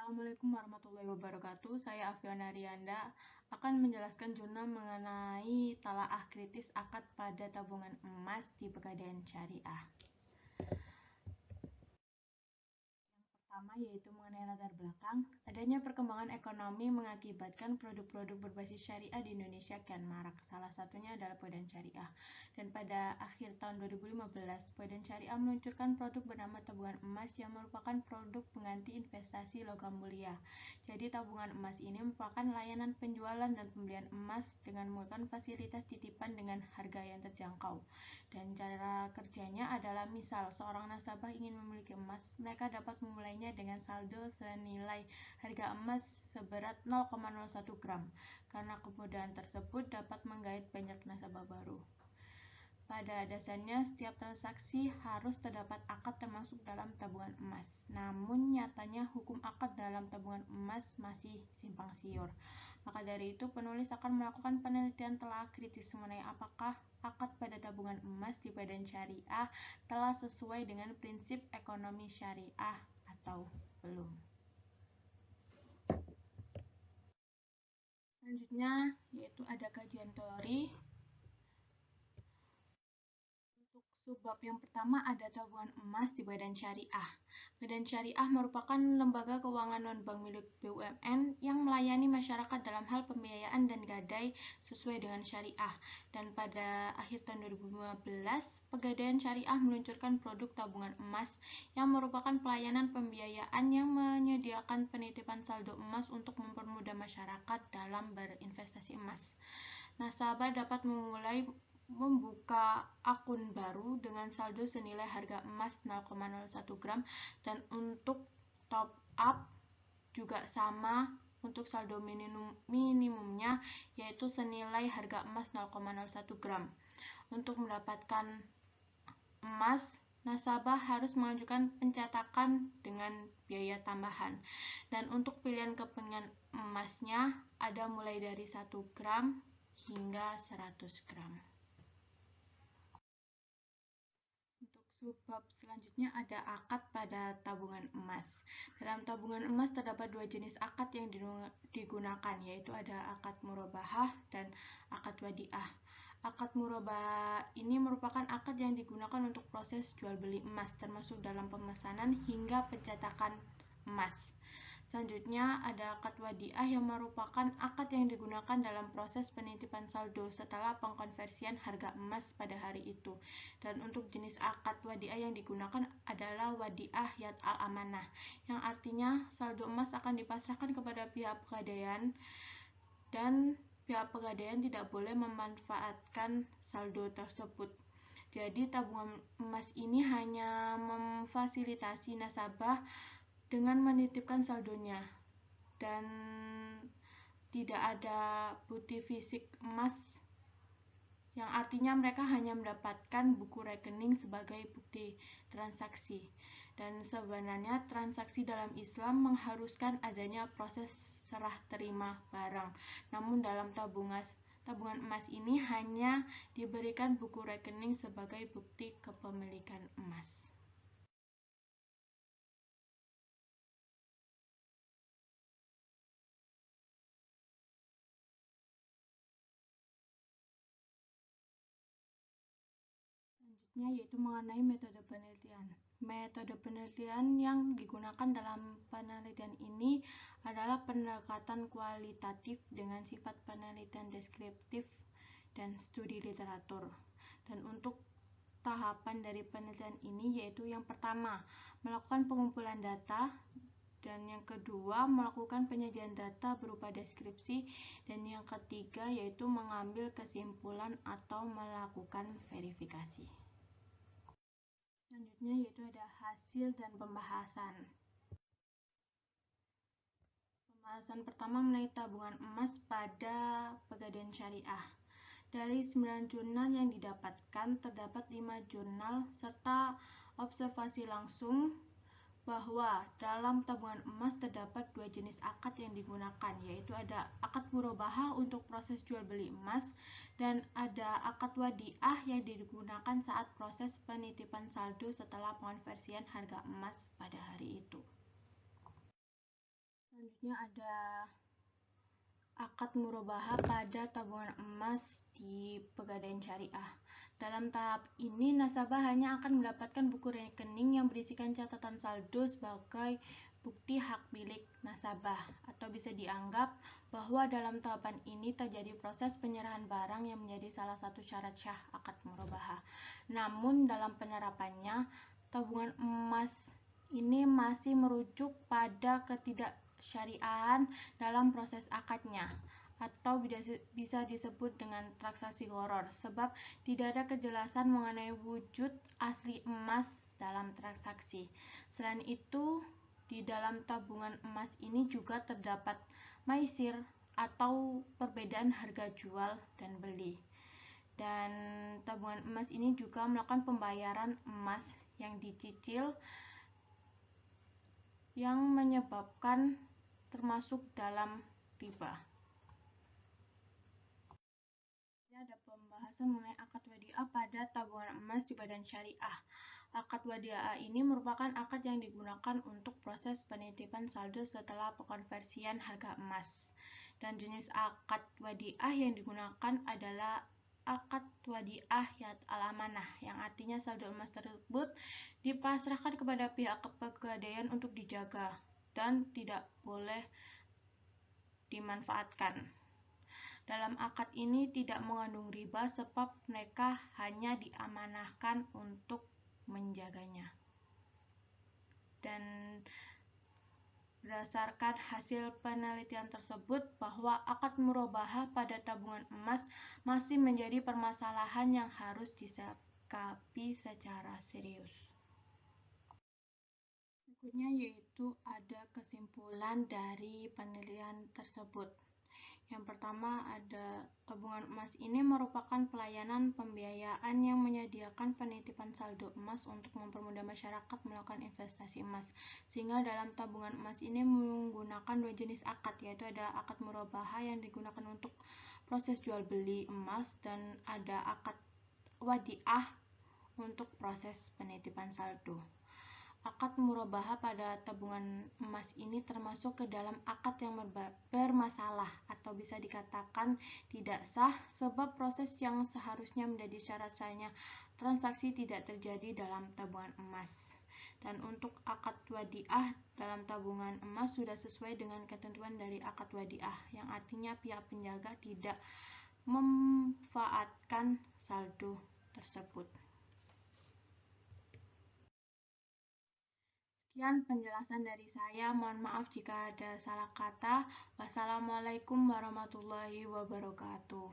Assalamualaikum warahmatullahi wabarakatuh. Saya Afiana Rianda akan menjelaskan jurnal mengenai talaah kritis akad pada tabungan emas di Pegadaian Syariah. Pertama yaitu mengenai latar belakang, adanya perkembangan ekonomi mengakibatkan produk-produk berbasis syariah di Indonesia kian marak. Salah satunya adalah Pegadaian Syariah. Dan pada akhir tahun 2015, Pegadaian Syariah meluncurkan produk bernama tabungan emas yang merupakan produk pengganti investasi logam mulia. Jadi tabungan emas ini merupakan layanan penjualan dan pembelian emas dengan menggunakan fasilitas titipan dengan harga yang terjangkau. Dan cara kerjanya adalah misal seorang nasabah ingin memiliki emas, mereka dapat memulainya dengan saldo senilai harga emas seberat 0,01 gram. Karena kemudahan tersebut dapat menggait banyak nasabah baru. Pada dasarnya, setiap transaksi harus terdapat akad termasuk dalam tabungan emas. Namun, nyatanya hukum akad dalam tabungan emas masih simpang siur. Maka dari itu, penulis akan melakukan penelitian telah kritis mengenai apakah akad pada tabungan emas di Badan Syariah telah sesuai dengan prinsip ekonomi syariah atau belum. Selanjutnya, yaitu ada kajian teori. Subbab yang pertama ada tabungan emas di Badan Syariah. Badan Syariah merupakan lembaga keuangan non-bank milik BUMN yang melayani masyarakat dalam hal pembiayaan dan gadai sesuai dengan syariah. Dan pada akhir tahun 2015, Pegadaian Syariah meluncurkan produk tabungan emas yang merupakan pelayanan pembiayaan yang menyediakan penitipan saldo emas untuk mempermudah masyarakat dalam berinvestasi emas. Nasabah dapat membuka akun baru dengan saldo senilai harga emas 0,01 gram dan untuk top up juga sama untuk saldo minimumnya yaitu senilai harga emas 0,01 gram. Untuk mendapatkan emas, nasabah harus mengajukan pencetakan dengan biaya tambahan. Dan untuk pilihan kepemilikan emasnya ada mulai dari 1 gram hingga 100 gram. Subbab selanjutnya ada akad pada tabungan emas. Dalam tabungan emas terdapat dua jenis akad yang digunakan, yaitu ada akad murabahah dan akad wadiah. Akad murabahah ini merupakan akad yang digunakan untuk proses jual beli emas, termasuk dalam pemesanan hingga pencetakan emas. Selanjutnya ada akad wadiah yang merupakan akad yang digunakan dalam proses penitipan saldo setelah pengkonversian harga emas pada hari itu. Dan untuk jenis akad wadiah yang digunakan adalah wadiah yad al-amanah, yang artinya saldo emas akan dipasrahkan kepada pihak pegadaian dan pihak pegadaian tidak boleh memanfaatkan saldo tersebut. Jadi tabungan emas ini hanya memfasilitasi nasabah dengan menitipkan saldonya dan tidak ada bukti fisik emas, yang artinya mereka hanya mendapatkan buku rekening sebagai bukti transaksi. Dan sebenarnya transaksi dalam Islam mengharuskan adanya proses serah terima barang. Namun dalam tabungan emas ini hanya diberikan buku rekening sebagai bukti kepemilikan emas. Selanjutnya yaitu mengenai metode penelitian. Metode penelitian yang digunakan dalam penelitian ini adalah pendekatan kualitatif dengan sifat penelitian deskriptif dan studi literatur. Dan untuk tahapan dari penelitian ini yaitu yang pertama, melakukan pengumpulan data, dan yang kedua, melakukan penyajian data berupa deskripsi, dan yang ketiga yaitu mengambil kesimpulan atau melakukan verifikasi. Selanjutnya yaitu ada hasil dan pembahasan. Pembahasan pertama mengenai tabungan emas pada Pegadaian Syariah. Dari 9 jurnal yang didapatkan, terdapat 5 jurnal serta observasi langsung bahwa dalam tabungan emas terdapat dua jenis akad yang digunakan, yaitu ada akad murabahah untuk proses jual beli emas dan ada akad wadiah yang digunakan saat proses penitipan saldo setelah pengonversian harga emas pada hari itu. Yang ada akad murabahah pada tabungan emas di Pegadaian Syariah. Dalam tahap ini, nasabah hanya akan mendapatkan buku rekening yang berisikan catatan saldo sebagai bukti hak milik nasabah, atau bisa dianggap bahwa dalam tahapan ini terjadi proses penyerahan barang yang menjadi salah satu syarat syah akad murabahah. Namun dalam penerapannya, tabungan emas ini masih merujuk pada ketidaksyariahan dalam proses akadnya, atau bisa disebut dengan transaksi gharar, sebab tidak ada kejelasan mengenai wujud asli emas dalam transaksi. Selain itu, di dalam tabungan emas ini juga terdapat maisir atau perbedaan harga jual dan beli. Dan tabungan emas ini juga melakukan pembayaran emas yang dicicil, yang menyebabkan termasuk dalam riba. Ini ada pembahasan mengenai akad wadiah pada tabungan emas di badan syariah. Akad wadiah ini merupakan akad yang digunakan untuk proses penitipan saldo setelah pengonversian harga emas. Dan jenis akad wadiah yang digunakan adalah akad wadiah yad al-amanah, yang artinya saldo emas tersebut dipasrahkan kepada pihak pegadaian untuk dijaga dan tidak boleh dimanfaatkan. Dalam akad ini tidak mengandung riba sebab mereka hanya diamanahkan untuk menjaganya. Dan berdasarkan hasil penelitian tersebut bahwa akad murabahah pada tabungan emas masih menjadi permasalahan yang harus disikapi secara serius. Berikutnya yaitu ada kesimpulan dari penelitian tersebut. Yang pertama, ada tabungan emas ini merupakan pelayanan pembiayaan yang menyediakan penitipan saldo emas untuk mempermudah masyarakat melakukan investasi emas. Sehingga dalam tabungan emas ini menggunakan dua jenis akad, yaitu ada akad murabahah yang digunakan untuk proses jual beli emas, dan ada akad wadiah untuk proses penitipan saldo. Akad murabahah pada tabungan emas ini termasuk ke dalam akad yang bermasalah atau bisa dikatakan tidak sah, sebab proses yang seharusnya menjadi syarat sahnya transaksi tidak terjadi dalam tabungan emas. Dan untuk akad wadiah dalam tabungan emas sudah sesuai dengan ketentuan dari akad wadiah, yang artinya pihak penjaga tidak memanfaatkan saldo tersebut. Sekian penjelasan dari saya. Mohon maaf jika ada salah kata. Wassalamualaikum warahmatullahi wabarakatuh.